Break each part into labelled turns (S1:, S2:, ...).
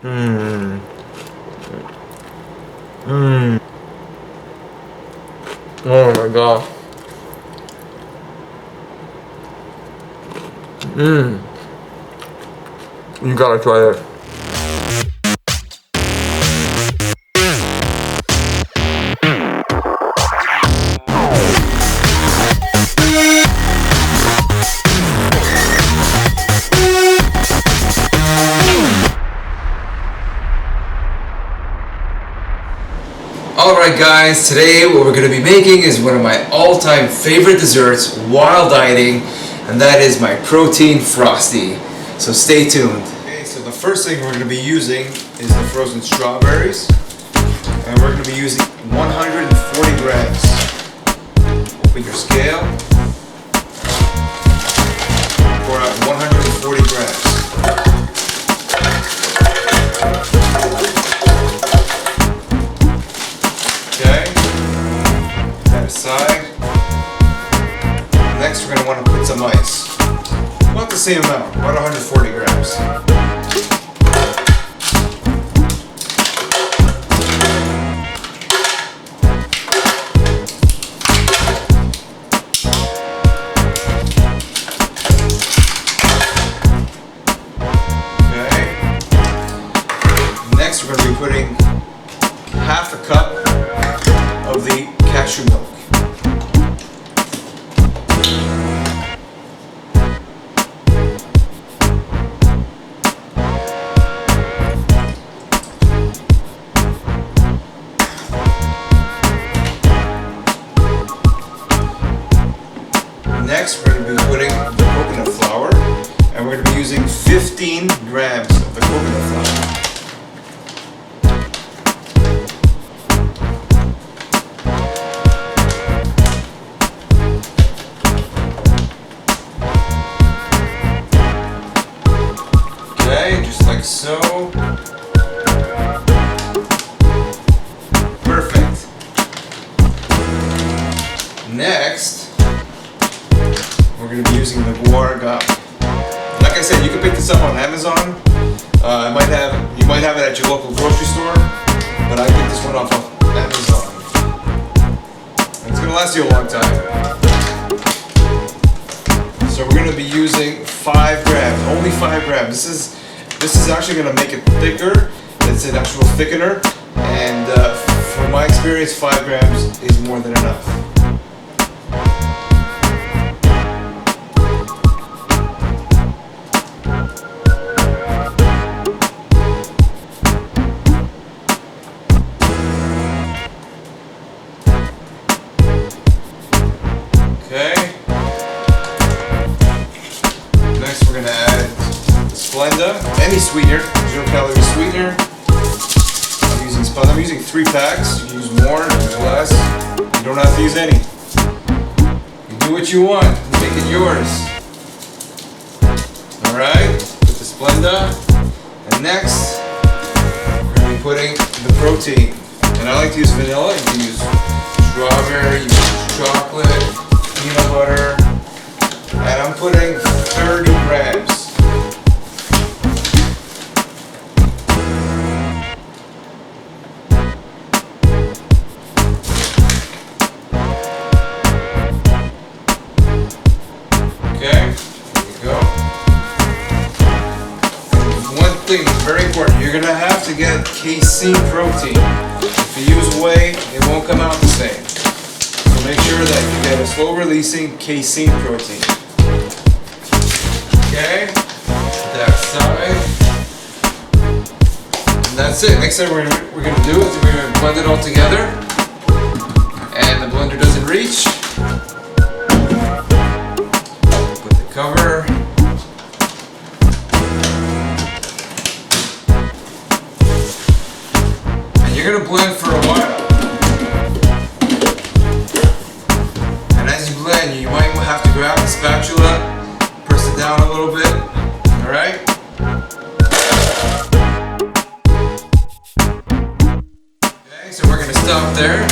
S1: Mmm. Mmm. Oh my god. Mmm. You gotta try it. Alright guys, today what we're going to be making is one of my all-time favorite desserts while dieting, and that is my protein frosty. So stay tuned. Okay, so the first thing we're going to be using is the frozen strawberries, and we're going to be using 140 grams. Open your scale, pour out 140 grams. Aside. Next we're going to want to put some ice. About the same amount, about 140 grams. Okay. Next we're going to be putting half a cup of the cashew milk. Next, we're going to be putting the coconut flour, and we're going to be using 15 grams of the coconut flour. Okay, just like so. Perfect. Next, we're going to be using the guar gum. Like I said, you can pick this up on Amazon. You might have it at your local grocery store, but I picked this one off of Amazon. And it's going to last you a long time. So we're going to be using 5 grams, only 5 grams. This is actually going to make it thicker. It's an actual thickener, and from my experience, 5 grams is more than enough. Okay. Next we're going to add the Splenda, any sweetener, 0-calorie sweetener. I'm using 3 packs. You can use more, use less. You don't have to use any. You do what you want. Make it yours. Alright, put the Splenda. And next, we're going to be putting the protein. And I like to use vanilla. You can use strawberry, you can use chocolate, peanut butter, and I'm putting 30 grams. Okay, there you go. One thing that's very important, you're going to have to get casein protein. If you use whey, it won't come out the same. Make sure that you get a slow releasing casein protein. Okay, that side. And that's it. Next thing we're going to do is we're going to blend it all together. And the blender doesn't reach. Put the cover. And you're going to blend for a while. You might have to grab the spatula, press it down a little bit, alright? Okay, so we're going to stop there.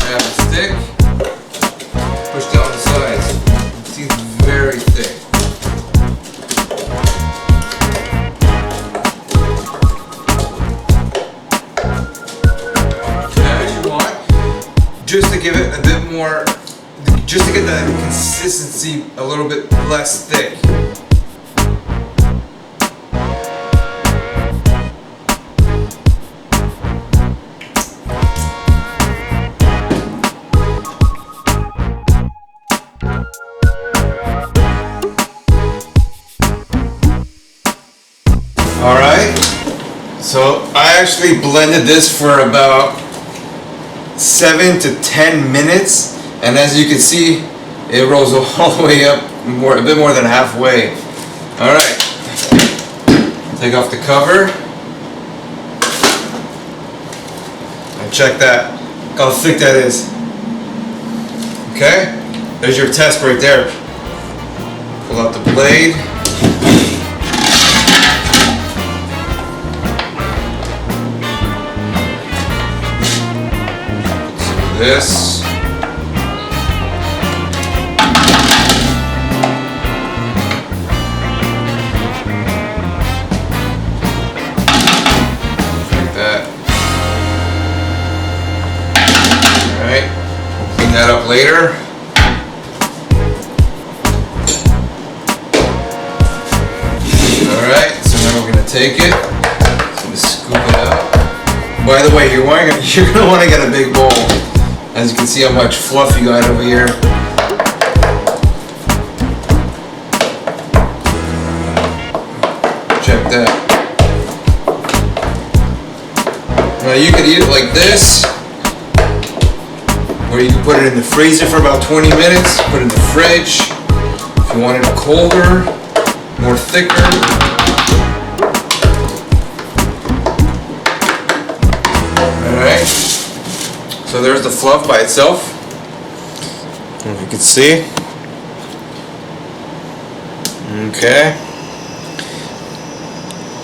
S1: Grab the stick, push down the sides. See, it's very thick. bit more, just to get the consistency a little bit less thick. Alright, so I actually blended this for about 7 to 10 minutes, and as you can see, it rolls all the way up, a bit more than halfway. Alright, take off the cover, and check that, how thick that is. Okay, there's your test right there. Pull out the blade. This. Like that. Alright, we'll clean that up later. Alright, so now we're going to take it. So just scoop it out. By the way, you're going to want to get a big bowl. As you can see how much fluff you got over here. Check that. Now you could eat it like this, or you can put it in the freezer for about 20 minutes, put it in the fridge. If you want it colder, more thicker. Alright. So there's the fluff by itself. I don't know if you can see. Okay.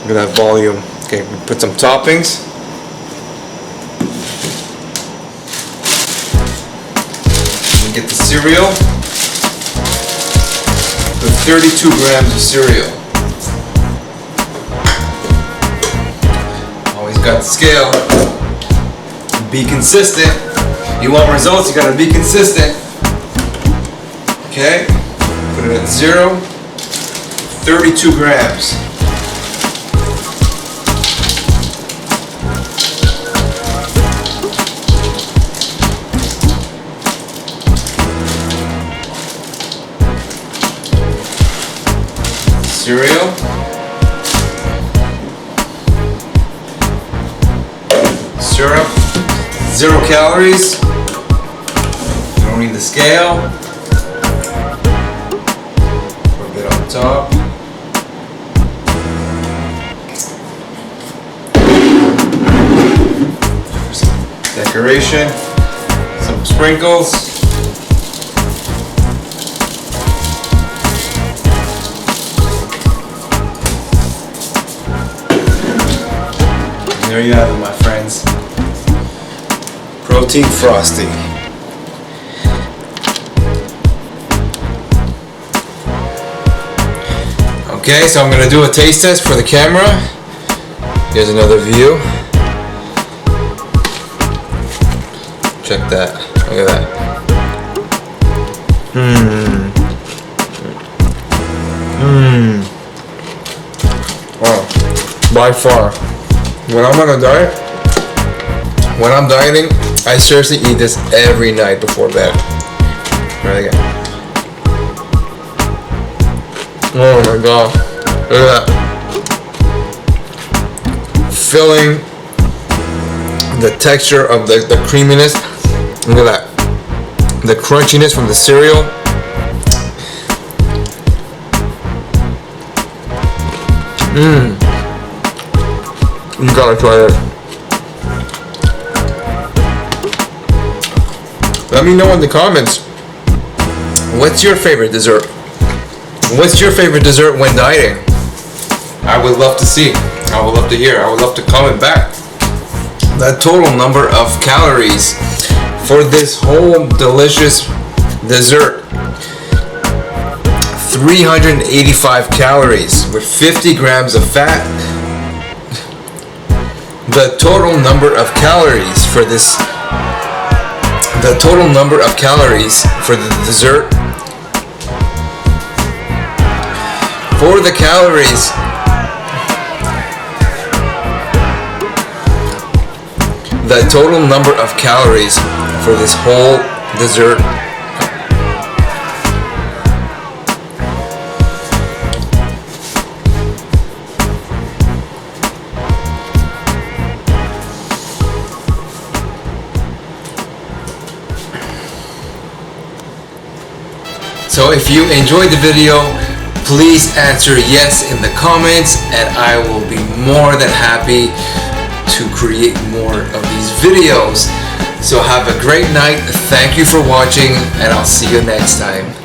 S1: Look at that volume. Okay, we put some toppings. And get the cereal. Put 32 grams of cereal. Always got the scale. Be consistent. You want results, you gotta be consistent. Okay, put it at 0, 32 grams. Cereal. Syrup. 0 calories. You don't need the scale. Put a bit on top. Some decoration. Some sprinkles. And there you have it, my friends. Protein frosty. Okay, so I'm going to do a taste test for the camera. Here's another view. Check that. Look at that. Wow. By far. When I'm on a diet, when I'm dieting, I seriously eat this every night before bed. Right again. Oh my god. Look at that. Filling the texture of the creaminess. Look at that. The crunchiness from the cereal. You gotta try it. Let me know in the comments, what's your favorite dessert? What's your favorite dessert when dieting? I would love to see. I would love to hear. I would love to comment back. The total number of calories for this whole delicious dessert. 385 calories with 50 grams of fat. The total number of calories for this the total number of calories for the dessert. For the calories, the total number of calories for this whole dessert. So if you enjoyed the video, please answer yes in the comments, and I will be more than happy to create more of these videos. So have a great night. Thank you for watching, and I'll see you next time.